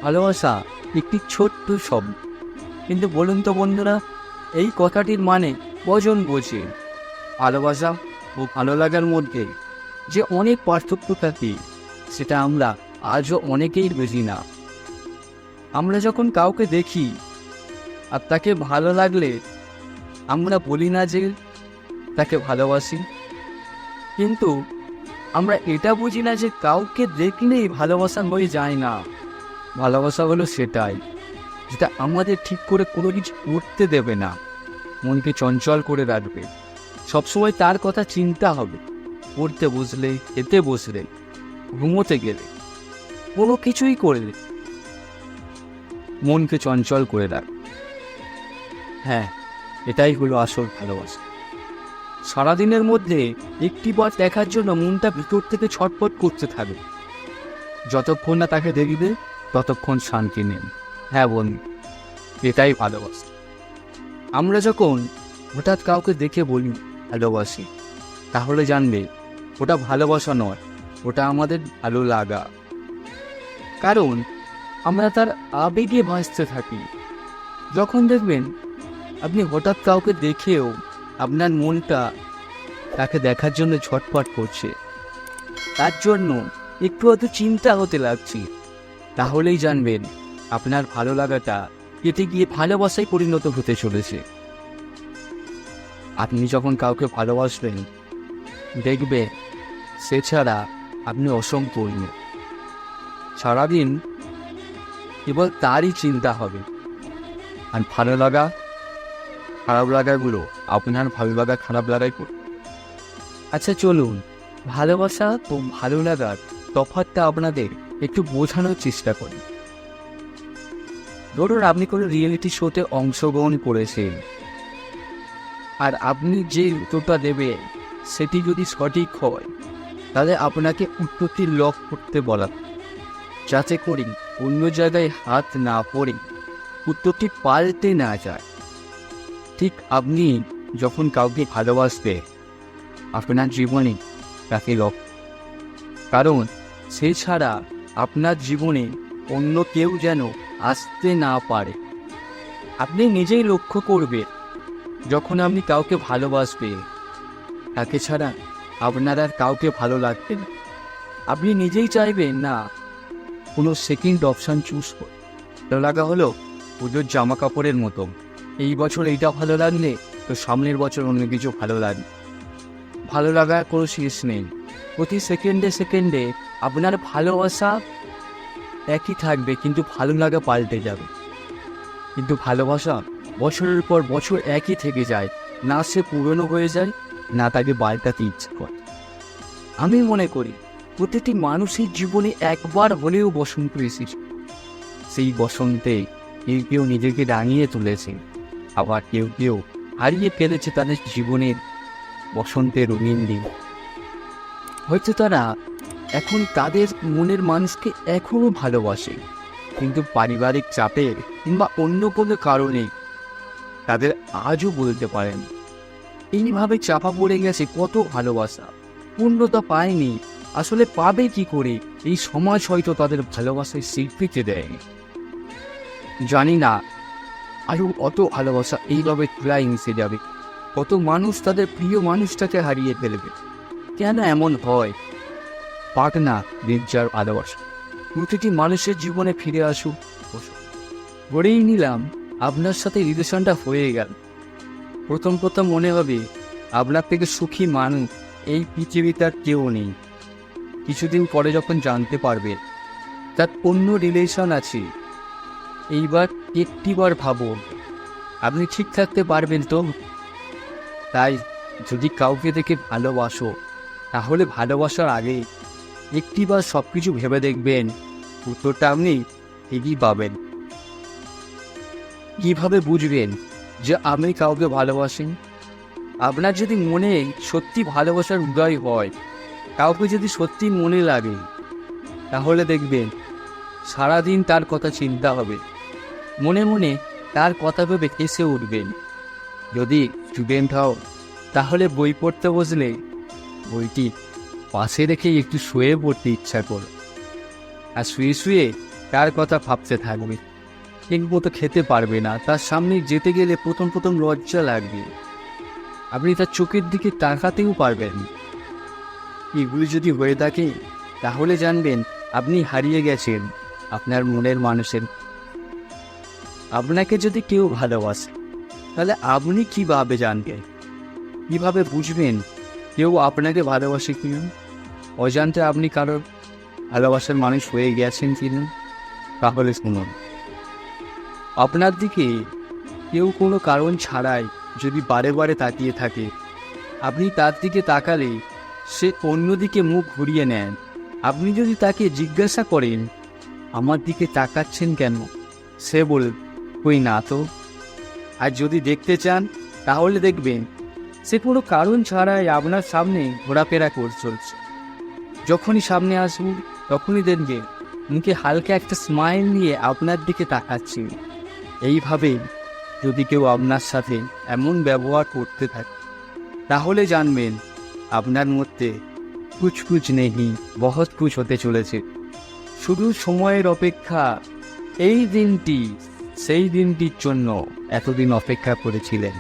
ভালোবাসা একটি ছোট্ট শব্দ, কিন্তু বলুন তো বন্ধুরা, এই কথাটির মানে কজন বোঝে? ভালোবাসা ও ভালো লাগার মধ্যে যে অনেক পার্থক্য থাকে, সেটা আমরা আজও অনেকেই বুঝি না। আমরা যখন কাউকে দেখি আর তাকে ভালো লাগলে আমরা বলি না যে তাকে ভালোবাসি, কিন্তু আমরা এটা বুঝি না যে কাউকে দেখলেই ভালোবাসা হয়ে যায় না। ভালোবাসা হলো সেটাই, যেটা আমাদের ঠিক করে কোনো কিছু করতে দেবে না, মনকে চঞ্চল করে রাখবে। সবসময় তার কথা চিন্তা হবে, পড়তে বসলে, খেতে বসলে, ঘুমোতে গেলে, কোনো কিছুই করলে মনকে চঞ্চল করে রাখ। হ্যাঁ, এটাই হলো আসল ভালোবাসা। সারাদিনের মধ্যে একটি বার দেখার জন্য মনটা ভিতর থেকে ছটফট করতে থাকবে। যতক্ষণ না তাকে দেখবে ততক্ষণ শান্তি নেন। হ্যাঁ বন্ধু, এটাই ভালোবাসা। আমরা যখন হঠাৎ কাউকে দেখে বলি ভালোবাসি, তাহলে জানবে ওটা ভালোবাসা নয়, ওটা আমাদের ভালো লাগা। কারণ আমরা তার আবেগে ভাসতে থাকি। যখন দেখবেন আপনি হঠাৎ কাউকে দেখেও আপনার মনটা তাকে দেখার জন্য ছটফট করছে, তার জন্য একটু হয়তো চিন্তা হতে লাগছে, তাহলেই জানবেন আপনার ভালো লাগাটা কেটে গিয়ে ভালোবাসায় পরিণত হতে চলেছে। আপনি যখন কাউকে ভালোবাসবেন, দেখবে সে ছাড়া আপনি অসম্পূর্ণ। সারাদিন কেবল তারই চিন্তা হবে, আর ভালো লাগা খারাপ লাগাগুলো আপনার ভালো লাগা খারাপ লাগাই করবে। আচ্ছা চলুন, ভালোবাসা ও ভালো লাগার তফাৎটা আপনাদের একটু বোঝানোর চেষ্টা করি। ধরুন আপনি কোনো রিয়েলিটি শোতে অংশগ্রহণ করেছেন, আর আপনি যে উত্তরটা দেবেন সেটি যদি সঠিক হয়, তাহলে আপনাকে উত্তরটি লক করতে বলা, যাতে করে অন্য জায়গায় হাত না পড়ে উত্তরটি পাল্টে না যায়। ঠিক আপনি যখন কাউকে ভালোবাসবে, আপনার জীবনে তাকে লক, কারণ সে ছাড়া আপনার জীবনে অন্য কেউ যেন আসতে না পারে। আপনি নিজেই লক্ষ্য করবেন, যখন আপনি কাউকে ভালোবাসবে, তাকে ছাড়া আপনার আর কাউকে ভালো লাগবে না। আপনি নিজেই চাইবেন না কোনো সেকেন্ড অপশান চুজ করে। ভালো লাগা হলো পুজোর জামা কাপড়ের মতো, এই বছর এইটা ভালো লাগলে তো সামনের বছর অন্য কিছু ভালো লাগবে। ভালো লাগার কোনো শেষ নেই, প্রতি সেকেন্ডে সেকেন্ডে আপনার ভালোবাসা একই থাকবে, কিন্তু ভালো লাগা পাল্টে যাবে। কিন্তু ভালোবাসা বছরের পর বছর একই থেকে যায়, না সে পুরনো হয়ে যায়, না তাকে পাল্টাতে ইচ্ছে করে। আমি মনে করি প্রতিটি মানুষের জীবনে একবার হলেও বসন্ত এসেছে। সেই বসন্তে কেউ কেউ নিজেকে রাঙিয়ে তুলেছে, আবার কেউ কেউ হারিয়ে ফেলেছে তাদের জীবনের বসন্তের রঙিন দিন। হয়তো তারা এখন তাদের মনের মানুষকে এখনও ভালোবাসে, কিন্তু পারিবারিক চাপের কিংবা অন্য কোনো কারণে তাদের আজও বলতে পারেন। এইভাবে চাপা পড়ে গেছে কত ভালোবাসা, পূর্ণতা পায়নি। আসলে পাবে কি করে? এই সমাজ হয়তো তাদের ভালোবাসায় স্বীকৃতি দেয়নি। জানি না আরও অত ভালোবাসা এইভাবে চুলায় মিশে যাবে, কত মানুষ তাদের প্রিয় মানুষটাকে হারিয়ে ফেলবে। কেন এমন হয়? পাক না নির্জার ভালোবাসা প্রতিটি মানুষের জীবনে ফিরে আসুক। গড়েই নিলাম আপনার সাথে রিলেশনটা হয়ে গেল, প্রথম প্রথম মনে হবে আপনার থেকে সুখী মানুষ এই পৃথিবীতে আর কেউ নেই। কিছুদিন পরে যখন জানতে পারবে তার অন্য রিলেশন আছে, এইবার একটিবার ভাবুন আপনি ঠিক থাকতে পারবেন তো? তাই যদি কাউকে দেখে ভালোবাসো, তাহলে ভালোবাসার আগে একটিবার সব কিছু ভেবে দেখবেন, উত্তরটা আপনি ঠিকই পাবেন। কীভাবে বুঝবেন যে আপনি কাউকে ভালোবাসেন? আপনার যদি মনে সত্যি ভালোবাসার উদয় হয়, কাউকে যদি সত্যি মনে লাগে, তাহলে দেখবেন সারাদিন তার কথা চিন্তা হবে, মনে মনে তার কথা ভেবে হেসে উঠবেন। যদি স্টুডেন্ট হও, তাহলে বই পড়তে বসলে বইটি পাশে রেখে একটু শুয়ে পড়তে ইচ্ছা করো, আর শুয়ে শুয়ে তার কথা ভাবতে থাকবে, ঠিক মতো খেতে পারবে না, তার সামনে যেতে গেলে প্রথম প্রথম লজ্জা লাগবে, আপনি তার চোখের দিকে তাকাতেও পারবেন না। এগুলি যদি হয়ে থাকে তাহলে জানবেন আপনি হারিয়ে গেছেন আপনার মনের মানুষের। আপনাকে যদি কেউ ভালোবাসে তাহলে আপনি কীভাবে জানবেন, কীভাবে বুঝবেন কেউ আপনাকে ভালোবাসে কিনা? অজান্তে আপনি কারোর ভালোবাসার মানুষ হয়ে গেছেন কিনা? তাহলে শুনুন, আপনার দিকে কেউ কোনো কারণ ছাড়াই যদি বারে বারে তাকিয়ে থাকে, আপনি তার দিকে তাকালে সে অন্যদিকে মুখ ঘুরিয়ে নেন। আপনি যদি তাকে জিজ্ঞাসা করেন আমার দিকে তাকাচ্ছেন কেন, সে বল কই না তো। আর যদি দেখতে চান তাহলে দেখবেন সে কোনো কারণ ছাড়াই আপনার সামনে ঘোরাফেরা করে চলছে। যখনই সামনে আসুন তখনই দেখবেন মুখে হালকা একটা স্মাইল নিয়ে আপনার দিকে তাকাচ্ছে। এইভাবে যদি কেউ আপনার সাথে এমন ব্যবহার করতে থাকে তাহলে জানবেন আপনার মধ্যে কুছ কুছ নেই, বহুত কুছ হতে চলেছে। শুধু সময়ের অপেক্ষা। এই দিনটি সেই দিনটির জন্য এতদিন অপেক্ষা করেছিলেন।